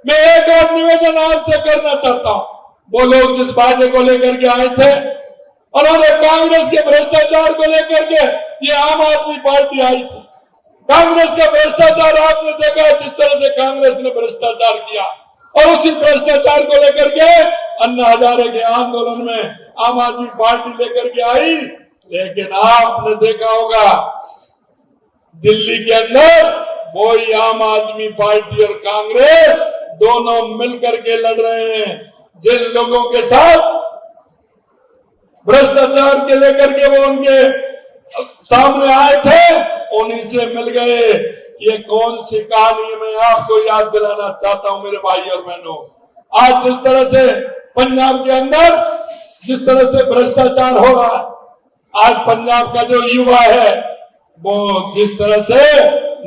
मैं एक और निवेदन आपसे करना चाहता हूं। वो लोग जिस वादे को लेकर के आए थे, उन्होंने कांग्रेस के भ्रष्टाचार को लेकर के, ये आम आदमी पार्टी आई थी। कांग्रेस का भ्रष्टाचार आपने देखा जिस तरह से कांग्रेस ने भ्रष्टाचार किया, और उसी भ्रष्टाचार को लेकर के अन्ना हजारे के आंदोलन में आम आदमी पार्टी लेकर के आई। लेकिन आपने देखा होगा दिल्ली के अंदर वही आम आदमी पार्टी और कांग्रेस दोनों मिलकर के लड़ रहे हैं। जिन लोगों के साथ भ्रष्टाचार के लेकर के वो उनके सामने आए थे, उन्हीं से मिल गए। ये कौन सी कहानी मैं आपको याद दिलाना चाहता हूं मेरे भाई और बहनों। आज जिस तरह से पंजाब के अंदर जिस तरह से भ्रष्टाचार हो रहा है, आज पंजाब का जो युवा है वो जिस तरह से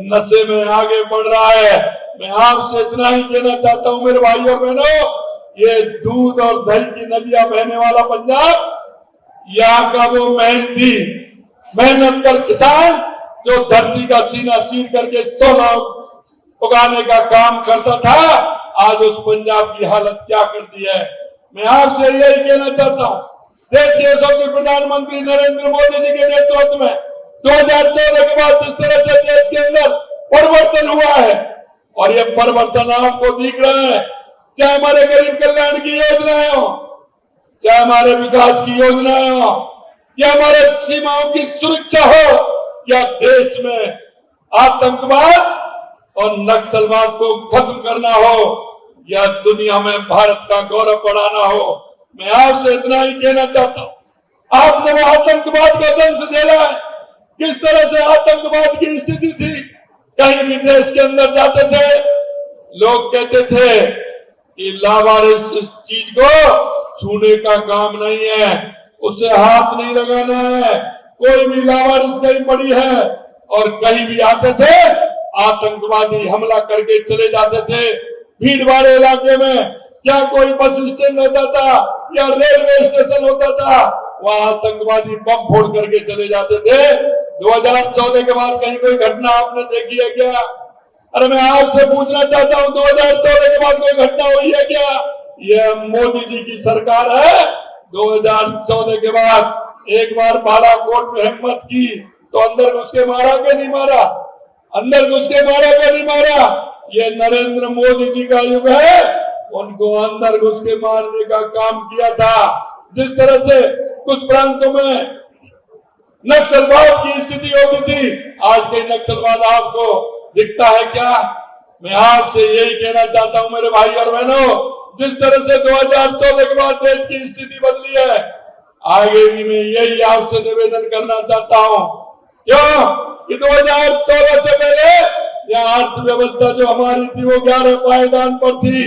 नशे में आगे बढ़ रहा है, मैं आपसे इतना ही कहना चाहता हूं मेरे भाई और बहनों, ये दूध और दही की नदियां बहने वाला पंजाब, यहाँ का वो मेहनत कर किसान जो धरती का सीना चीर करके सोना उगाने का काम करता था, आज उस पंजाब की हालत क्या कर दी है। मैं आपसे यही कहना चाहता हूं, देश के यशस्वी प्रधानमंत्री नरेंद्र मोदी जी के नेतृत्व में 2014 के बाद जिस तरह से देश के अंदर परिवर्तन हुआ है, और ये परिवर्तन आपको दिख रहा है, चाहे हमारे गरीब कल्याण की योजनाएं हो, चाहे हमारे विकास की योजनाएं हो, या हमारे सीमाओं की सुरक्षा हो, या देश में आतंकवाद और नक्सलवाद को खत्म करना हो, या दुनिया में भारत का गौरव बढ़ाना हो। मैं आपसे इतना ही कहना चाहता हूं, आपने वो आतंकवाद का दंश झेला है। किस तरह से आतंकवाद की स्थिति थी, कहीं भी देश के अंदर जाते थे लोग कहते थे कि लावारिस इस चीज को छूने का काम नहीं है, उसे हाथ नहीं लगाना है। कोई भी लावारिस कहीं पड़ी है, और कहीं भी आते थे आतंकवादी हमला करके चले जाते थे। भीड़ वाले इलाके में क्या कोई बस स्टैंड होता था या रेलवे स्टेशन होता था, वहां आतंकवादी बम फोड़ करके चले जाते थे। 2014 के बाद कहीं कोई घटना आपने देखी है क्या? अरे मैं आपसे पूछना चाहता हूं, 2014 के बाद कोई घटना हुई है क्या? ये मोदी जी की सरकार है। 2014 के बाद एक बार बालाकोट में हिम्मत की तो अंदर घुस के मारा के नहीं मारा? अंदर घुस के मारा के नहीं मारा? ये नरेंद्र मोदी जी का युग है, उनको अंदर घुस के मारने का काम किया था। जिस तरह से कुछ प्रांतों में नक्सलवाद की स्थिति होती थी, आज के नक्सलवाद आपको दिखता है क्या? मैं आपसे यही कहना चाहता हूं मेरे भाई और बहनों, जिस तरह से 2014 के बाद देश की स्थिति बदली है, आगे भी मैं यही आपसे निवेदन करना चाहता हूं। क्यों कि 2014 से पहले यह अर्थव्यवस्था जो हमारी थी वो 11 पायदान पर थी,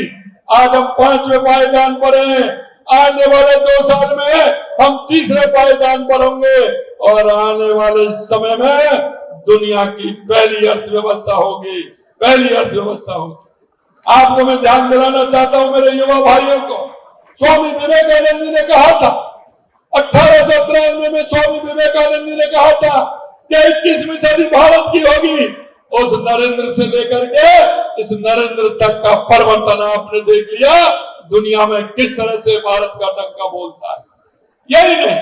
आज हम 5वें पायदान पर हैं। आने वाले 2 साल में हम 3रे पायदान पर होंगे, और आने वाले समय में दुनिया की पहली अर्थव्यवस्था होगी, पहली अर्थव्यवस्था होगी। आपको मैं ध्यान दिलाना चाहता हूं मेरे युवा भाइयों को, स्वामी विवेकानंद जी ने कहा था 1893 में, स्वामी विवेकानंद जी ने कहा था कि 21वीं सदी भारत की होगी। उस नरेंद्र से लेकर के इस नरेंद्र तक का परिवर्तन आपने देख लिया, दुनिया में किस तरह से भारत का डंका बोलता है। यही नहीं,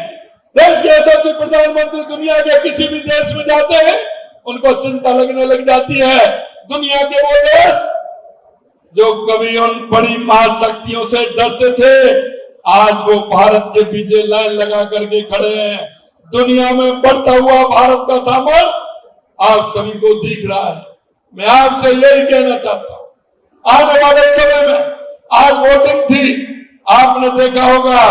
देश के यशस्वी प्रधानमंत्री दुनिया के किसी भी देश में जाते हैं, उनको चिंता लगने लग जाती है। दुनिया के वो देश जो कभी उन बड़ी महाशक्तियों से डरते थे, आज वो भारत के पीछे लाइन लगा करके खड़े हैं। दुनिया में बढ़ता हुआ भारत का सामर्थ्य आप सभी को दिख रहा है। मैं आपसे यही कहना चाहता हूं, आने वाले समय में, आज वोटिंग थी, आपने देखा होगा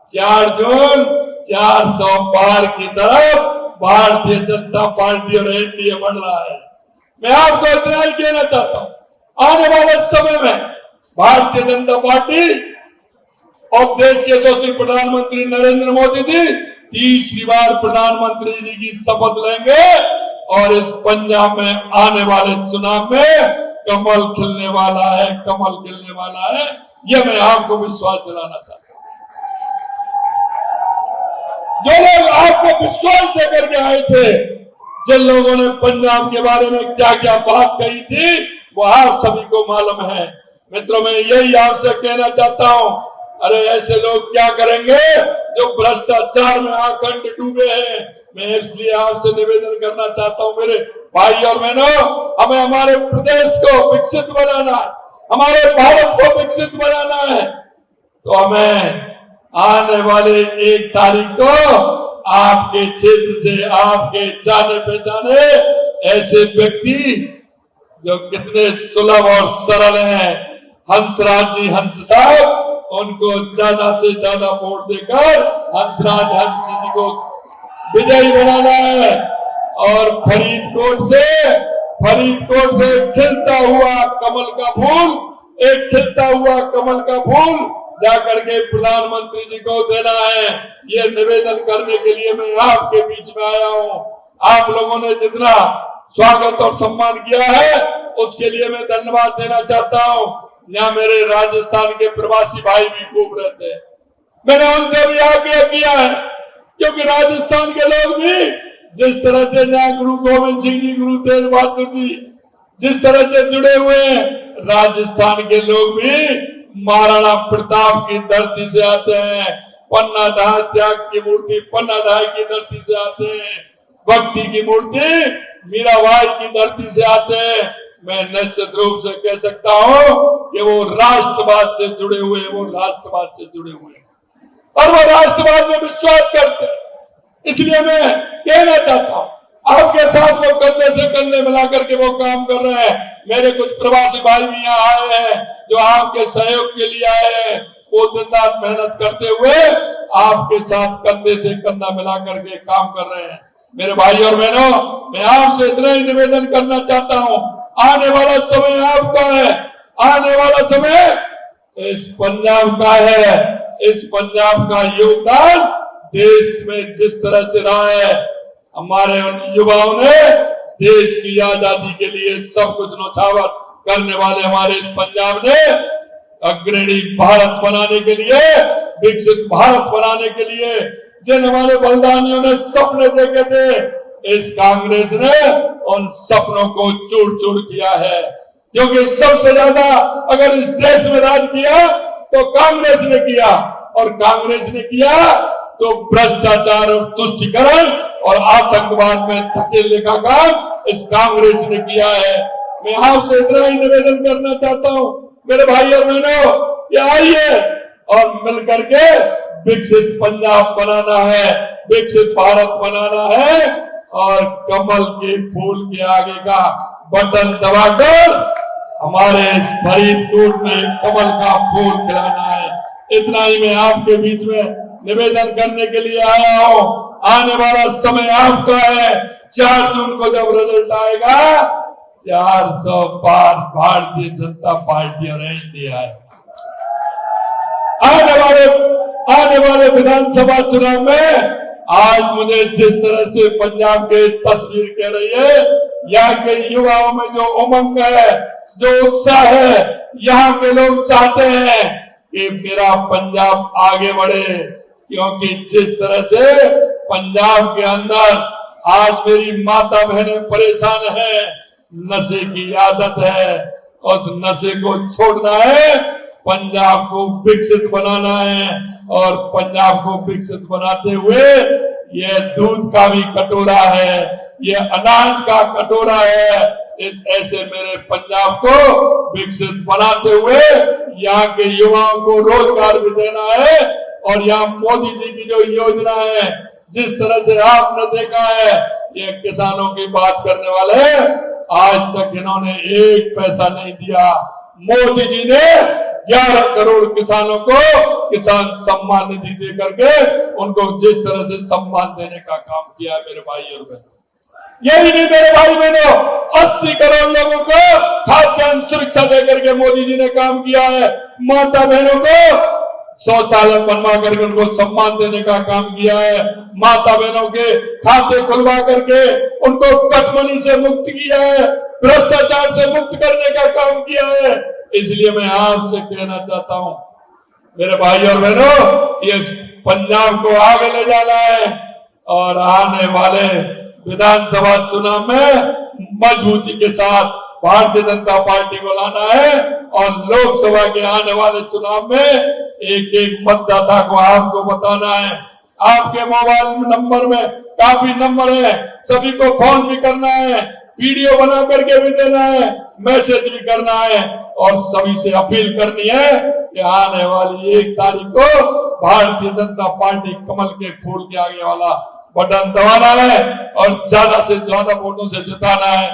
4 जून 400 पार की तरफ भारतीय जनता पार्टी और एनडीए बढ़ रहा है। मैं आपको इतना ही कहना चाहता हूं, आने वाले समय में भारतीय जनता पार्टी और देश के यशस्वी प्रधानमंत्री नरेंद्र मोदी जी 30वीं बार प्रधानमंत्री जी की शपथ लेंगे, और इस पंजाब में आने वाले चुनाव में कमल खिलने वाला है, कमल खिलने वाला है। यह मैं आपको विश्वास दिलाना चाहता हूं। जो लोग आपको विश्वास देकर के आए थे, जिन लोगों ने पंजाब के बारे में क्या क्या बात कही थी, वो आप सभी को मालूम है। मित्रों, मैं यही आपसे कहना चाहता हूं, अरे ऐसे लोग क्या करेंगे जो भ्रष्टाचार में आखंड डूबे हैं। मैं इसलिए आपसे निवेदन करना चाहता हूं मेरे भाई और बहनों, हमें हमारे प्रदेश को विकसित बनाना है, हमारे भारत को विकसित बनाना है, तो हमें आने वाले 1 तारीख को आपके क्षेत्र से, आपके जाने पहचाने ऐसे व्यक्ति जो कितने सुलभ और सरल हैं, हंसराज जी हंस साहब, उनको ज्यादा से ज्यादा वोट देकर हंसराज हंस जी को विजयी बनाना है। और फरीदकोट से खिलता हुआ कमल का फूल, एक खिलता हुआ कमल का फूल जाकर के प्रधानमंत्री जी को देना है। ये निवेदन करने के लिए मैं आपके बीच में आया हूं। आप लोगों ने जितना स्वागत और सम्मान किया है उसके लिए मैं धन्यवाद देना चाहता हूं। यहाँ मेरे राजस्थान के प्रवासी भाई भी खूब रहते हैं, मैंने उनसे भी आग्रह किया है, क्योंकि राजस्थान के लोग भी जिस तरह से यहाँ गुरु गोविंद सिंह जी, गुरु तेग बहादुर जी जिस तरह से जुड़े हुए हैं, राजस्थान के लोग भी महाराणा प्रताप की धरती से आते हैं, पन्ना दाह त्याग की मूर्ति पन्ना दाह की धरती से आते हैं, भक्ति की मूर्ति मीराबाई की धरती से आते हैं। मैं निश्चित रूप से कह सकता हूं कि वो राष्ट्रवाद से जुड़े हुए, वो राष्ट्रवाद से जुड़े हुए और वो राष्ट्रवाद में विश्वास करते हैं। इसलिए मैं कहना चाहता हूं, आपके साथ वो कंधे से कंधे मिला करके वो काम कर रहे हैं। मेरे कुछ प्रवासी भाई भी यहाँ आए हैं जो आपके सहयोग के लिए आए हैं, वो दिन रात मेहनत करते हुए आपके साथ कंधे से कंधा मिला करके काम कर रहे हैं। मेरे भाई और बहनों, मैं आपसे इतना ही निवेदन करना चाहता हूं, आने वाला समय आपका है, आने वाला समय इस पंजाब का है। इस पंजाब का योगदान देश में जिस तरह से रहा है, हमारे उन युवाओं ने देश की आजादी के लिए सब कुछ न्यौछावर करने वाले हमारे इस पंजाब ने अग्रणी भारत बनाने के लिए, विकसित भारत बनाने के लिए जिन हमारे बलिदानियों ने सपने देखे थे, इस कांग्रेस ने उन सपनों को चूर चूर किया है। क्योंकि सबसे ज्यादा अगर इस देश में राज किया तो कांग्रेस ने किया, और कांग्रेस ने किया तो भ्रष्टाचार और तुष्टीकरण और आतंकवाद में धकेलने का काम इस कांग्रेस ने किया है। मैं आपसे इतना ही निवेदन करना चाहता हूं मेरे भाई और बहनों, ये आइए और मिलकर के विकसित पंजाब बनाना है, विकसित भारत बनाना है, और कमल के फूल के आगे का बटन दबाकर हमारे इस फरीदकोट में कमल का फूल खिलाना है। इतना ही मैं आपके बीच में निवेदन करने के लिए आया हूं। आने वाला समय आपका है। 4 जून को जब रिजल्ट आएगा, 400 पार भारतीय जनता पार्टी और इंडिया है। आने वाले विधानसभा चुनाव में आज मुझे जिस तरह से पंजाब के तस्वीर कह रही है, यहाँ के युवाओं में जो उमंग है, जो उत्साह है, यहाँ के लोग चाहते हैं कि मेरा पंजाब आगे बढ़े। क्योंकि जिस तरह से पंजाब के अंदर आज मेरी माता बहनें परेशान हैं, नशे की आदत है, उस नशे को छोड़ना है, पंजाब को विकसित बनाना है, और पंजाब को विकसित बनाते हुए ये दूध का भी कटोरा है, ये अनाज का कटोरा है। इस ऐसे मेरे पंजाब को विकसित बनाते हुए यहाँ के युवाओं को रोजगार भी देना है, और यहाँ मोदी जी की जो योजना है, जिस तरह से आपने देखा है, ये किसानों की बात करने वाले आज तक इन्होंने 1 पैसा नहीं दिया। मोदी जी ने 11 करोड़ किसानों को किसान सम्मान निधि दे करके उनको जिस तरह से सम्मान देने का काम किया है मेरे भाई और बहनों, यही नहीं मेरे भाई बहनों, 80 करोड़ लोगों को खाद्यान्न सुरक्षा देकर के मोदी जी ने काम किया है। माता बहनों को शौचालय बनवा करके उनको सम्मान देने का काम किया है। माता बहनों के खाते खुलवा करके उनको कटमनी से मुक्त किया है, भ्रष्टाचार से मुक्त करने का काम किया है। इसलिए मैं आपसे कहना चाहता हूं मेरे भाई और बहनों, ये पंजाब को आगे ले जाना है, और आने वाले विधानसभा चुनाव में मजबूती के साथ भारतीय जनता पार्टी को लाना है और लोकसभा के आने वाले चुनाव में एक एक मतदाता को आपको बताना है। आपके मोबाइल नंबर में काफी नंबर है, सभी को फोन भी करना है, वीडियो बना करके भी देना है, मैसेज भी करना है और सभी से अपील करनी है कि आने वाली 1 तारीख को भारतीय जनता पार्टी कमल के फूल के आगे वाला बटन दबाना है और ज्यादा से ज्यादा वोटों से जिताना है।